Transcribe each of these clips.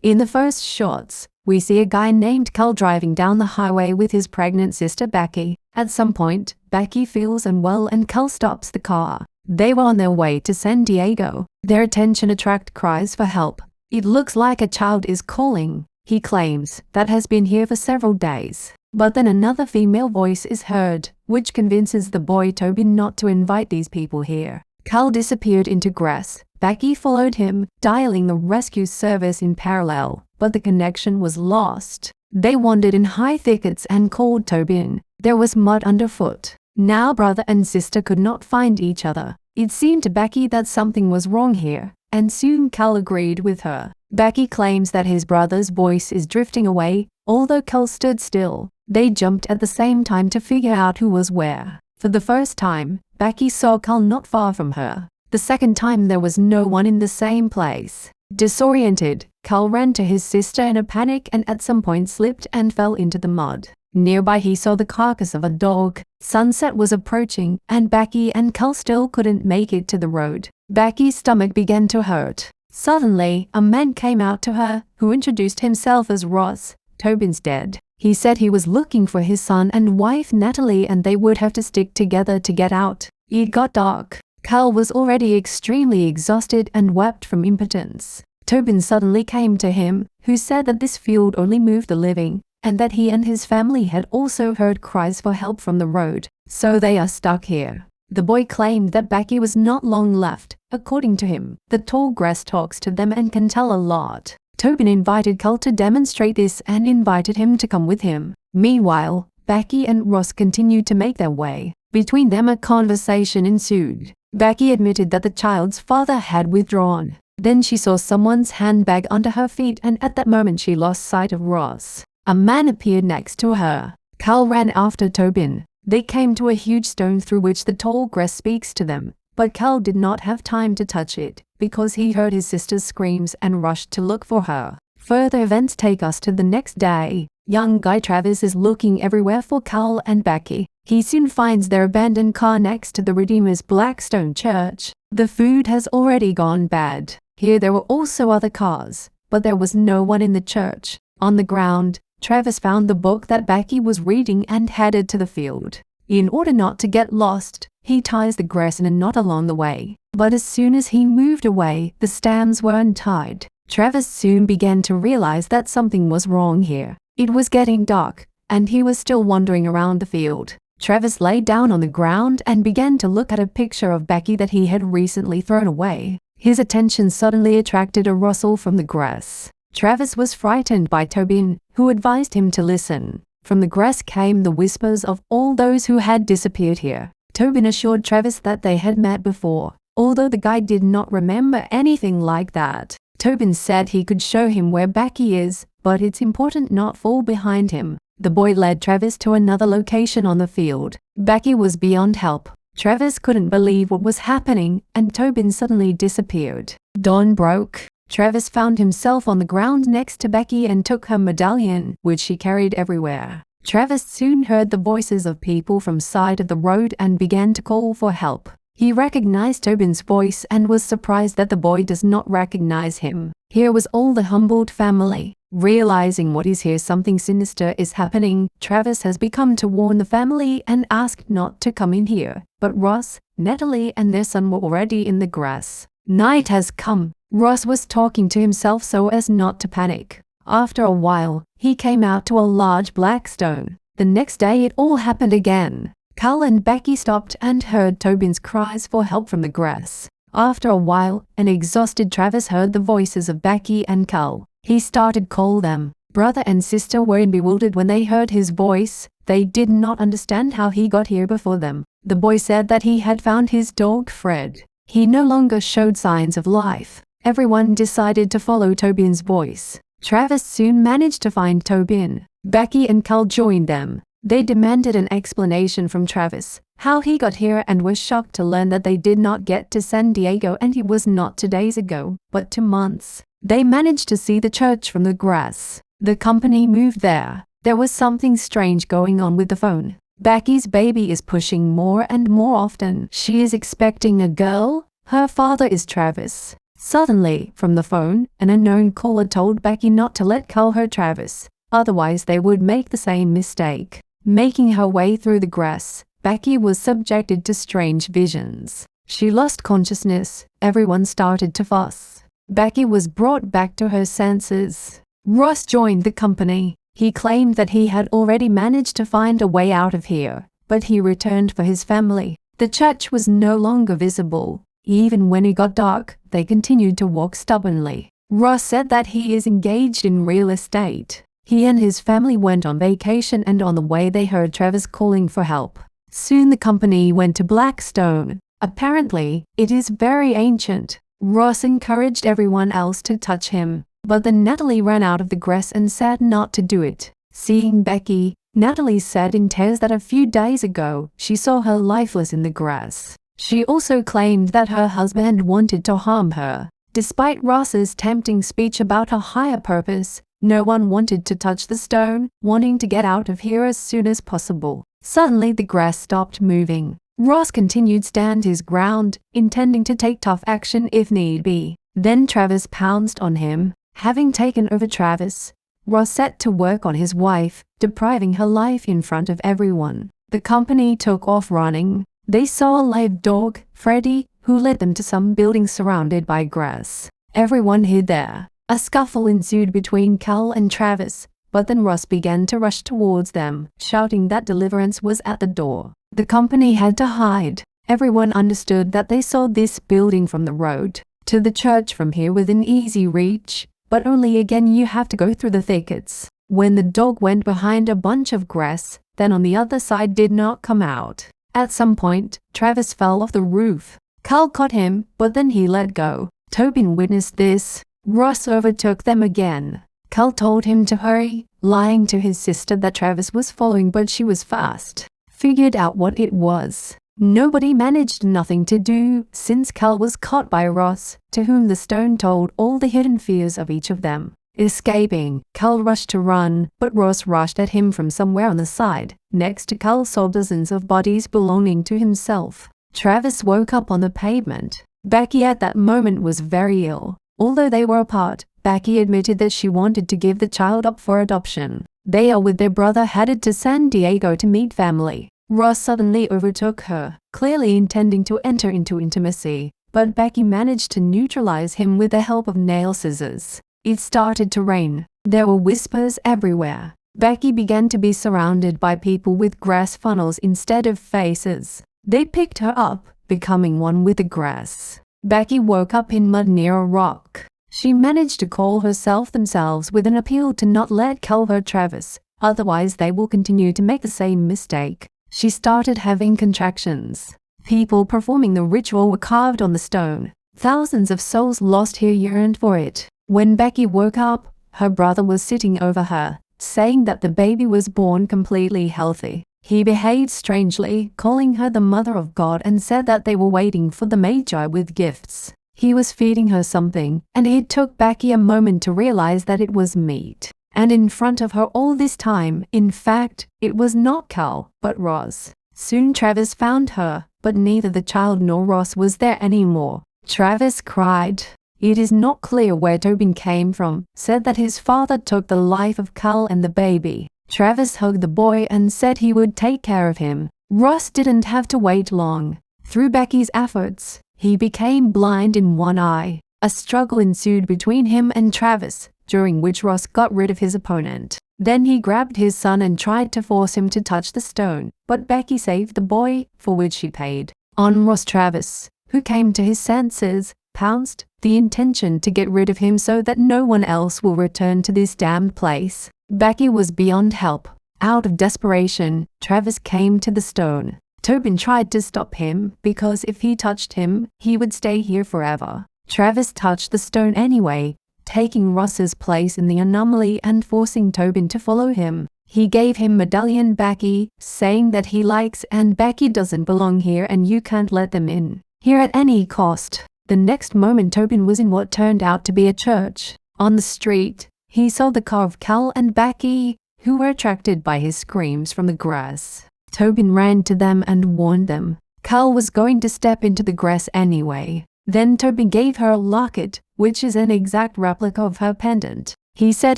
In the first shots, we see a guy named Carl driving down the highway with his pregnant sister Becky. At some point, Becky feels unwell and Carl stops the car. They were on their way to San Diego. Their attention attracts cries for help. It looks like a child is calling. He claims that has been here for several days. But then another female voice is heard, which convinces the boy Tobin not to invite these people here. Carl disappeared into grass. Becky followed him, dialing the rescue service in parallel, but the connection was lost. They wandered in high thickets and called Tobin. There was mud underfoot. Now brother and sister could not find each other. It seemed to Becky that something was wrong here, and soon Carl agreed with her. Becky claims that his brother's voice is drifting away, although Carl stood still. They jumped at the same time to figure out who was where. For the first time, Becky saw Carl not far from her. The second time there was no one in the same place. Disoriented, Carl ran to his sister in a panic and at some point slipped and fell into the mud. Nearby he saw the carcass of a dog. Sunset was approaching and Becky and Carl still couldn't make it to the road. Becky's stomach began to hurt. Suddenly, a man came out to her, who introduced himself as Ross, Tobin's dad. He said he was looking for his son and wife Natalie and they would have to stick together to get out. It got dark. Carl was already extremely exhausted and wept from impotence. Tobin suddenly came to him, who said that this field only moved the living, and that he and his family had also heard cries for help from the road, so they are stuck here. The boy claimed that Becky was not long left. According to him, the tall grass talks to them and can tell a lot. Tobin invited Carl to demonstrate this and invited him to come with him. Meanwhile, Becky and Ross continued to make their way. Between them a conversation ensued. Becky admitted that the child's father had withdrawn. Then she saw someone's handbag under her feet and at that moment she lost sight of Ross. A man appeared next to her. Carl ran after Tobin. They came to a huge stone through which the tall grass speaks to them, but Carl did not have time to touch it because he heard his sister's screams and rushed to look for her. Further events take us to the next day. Young guy Travis is looking everywhere for Carl and Becky. He soon finds their abandoned car next to the Redeemer's Blackstone Church. The food has already gone bad. Here there were also other cars, but there was no one in the church. On the ground, Travis found the book that Becky was reading and headed to the field. In order not to get lost, he ties the grass in a knot along the way. But as soon as he moved away, the stems were untied. Travis soon began to realize that something was wrong here. It was getting dark, and he was still wandering around the field. Travis lay down on the ground and began to look at a picture of Becky that he had recently thrown away. His attention suddenly attracted a rustle from the grass. Travis was frightened by Tobin, who advised him to listen. From the grass came the whispers of all those who had disappeared here. Tobin assured Travis that they had met before, although the guy did not remember anything like that. Tobin said he could show him where Becky is, but it's important not fall behind him. The boy led Travis to another location on the field. Becky was beyond help. Travis couldn't believe what was happening, and Tobin suddenly disappeared. Dawn broke. Travis found himself on the ground next to Becky and took her medallion, which she carried everywhere. Travis soon heard the voices of people from side of the road and began to call for help. He recognized Tobin's voice and was surprised that the boy does not recognize him. Here was all the humbled family. Realizing what is here something sinister is happening, Travis has become to warn the family and asked not to come in here. But Ross, Natalie and their son were already in the grass. Night has come. Ross was talking to himself so as not to panic. After a while, he came out to a large black stone. The next day it all happened again. Carl and Becky stopped and heard Tobin's cries for help from the grass. After a while, an exhausted Travis heard the voices of Becky and Carl. He started to call them. Brother and sister were bewildered when they heard his voice. They did not understand how he got here before them. The boy said that he had found his dog Fred. He no longer showed signs of life. Everyone decided to follow Tobin's voice. Travis soon managed to find Tobin. Becky and Carl joined them. They demanded an explanation from Travis, how he got here, and were shocked to learn that they did not get to San Diego and it was not 2 days ago, but 2 months. They managed to see the church from the grass. The company moved there. There was something strange going on with the phone. Becky's baby is pushing more and more often. She is expecting a girl. Her father is Travis. Suddenly, from the phone, an unknown caller told Becky not to let Cal hurt Travis, otherwise they would make the same mistake. Making her way through the grass, Becky was subjected to strange visions. She lost consciousness. Everyone started to fuss. Becky was brought back to her senses. Ross joined the company. He claimed that he had already managed to find a way out of here, but he returned for his family. The church was no longer visible. Even when it got dark, they continued to walk stubbornly. Ross said that he is engaged in real estate. He and his family went on vacation, and on the way they heard Travis calling for help. Soon the company went to Blackstone. Apparently, it is very ancient. Ross encouraged everyone else to touch him, but then Natalie ran out of the grass and said not to do it. Seeing Becky, Natalie said in tears that a few days ago she saw her lifeless in the grass. She also claimed that her husband wanted to harm her. Despite Ross's tempting speech about a higher purpose, no one wanted to touch the stone, wanting to get out of here as soon as possible. Suddenly the grass stopped moving. Ross continued stand his ground, intending to take tough action if need be. Then Travis pounced on him. Having taken over Travis, Ross set to work on his wife, depriving her life in front of everyone. The company took off running. They saw a live dog, Freddy, who led them to some building surrounded by grass. Everyone hid there. A scuffle ensued between Cal and Travis, but then Ross began to rush towards them, shouting that deliverance was at the door. The company had to hide. Everyone understood that they saw this building from the road to the church from here within easy reach, but only again you have to go through the thickets. When the dog went behind a bunch of grass, then on the other side did not come out. At some point, Travis fell off the roof. Cal caught him, but then he let go. Tobin witnessed this. Ross overtook them again. Cal told him to hurry, lying to his sister that Travis was following, but she was fast. Figured out what it was. Nobody managed nothing to do, since Cal was caught by Ross, to whom the stone told all the hidden fears of each of them. Escaping, Cal rushed to run, but Ross rushed at him from somewhere on the side. Next to Cal saw dozens of bodies belonging to himself. Travis woke up on the pavement. Becky at that moment was very ill. Although they were apart, Becky admitted that she wanted to give the child up for adoption. They with their brother headed to San Diego to meet family. Ross suddenly overtook her, clearly intending to enter into intimacy, but Becky managed to neutralize him with the help of nail scissors. It started to rain. There were whispers everywhere. Becky began to be surrounded by people with grass funnels instead of faces. They picked her up, becoming one with the grass. Becky woke up in mud near a rock. She managed to call herself themselves with an appeal to not let Cal hurt Travis, otherwise they will continue to make the same mistake. She started having contractions. People performing the ritual were carved on the stone. Thousands of souls lost here yearned for it. When Becky woke up, her brother was sitting over her, saying that the baby was born completely healthy. He behaved strangely, calling her the Mother of God, and said that they were waiting for the Magi with gifts. He was feeding her something, and it took Becky a moment to realize that it was meat. And in front of her all this time, in fact, it was not Cal, but Ross. Soon Travis found her, but neither the child nor Ross was there anymore. Travis cried. It is not clear where Tobin came from, said that his father took the life of Cal and the baby. Travis hugged the boy and said he would take care of him. Ross didn't have to wait long. Through Becky's efforts, he became blind in one eye. A struggle ensued between him and Travis, during which Ross got rid of his opponent. Then he grabbed his son and tried to force him to touch the stone, but Becky saved the boy, for which she paid. On Ross, Travis, who came to his senses, pounced, the intention to get rid of him so that no one else will return to this damned place. Becky was beyond help. Out of desperation, Travis came to the stone. Tobin tried to stop him because if he touched him, he would stay here forever. Travis touched the stone anyway, taking Ross's place in the anomaly and forcing Tobin to follow him. He gave him medallion Becky, saying that he likes and Becky doesn't belong here and you can't let them in here at any cost. The next moment Tobin was in what turned out to be a church. On the street, he saw the car of Cal and Becky, who were attracted by his screams from the grass. Tobin ran to them and warned them. Cal was going to step into the grass anyway. Then Toby gave her a locket, which is an exact replica of her pendant. He said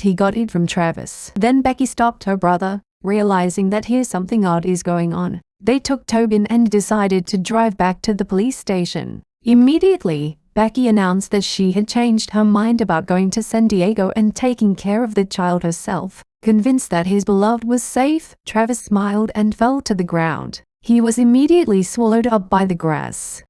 he got it from Travis. Then Becky stopped her brother, realizing that here's something odd is going on. They took Tobin and decided to drive back to the police station. Immediately, Becky announced that she had changed her mind about going to San Diego and taking care of the child herself. Convinced that his beloved was safe, Travis smiled and fell to the ground. He was immediately swallowed up by the grass.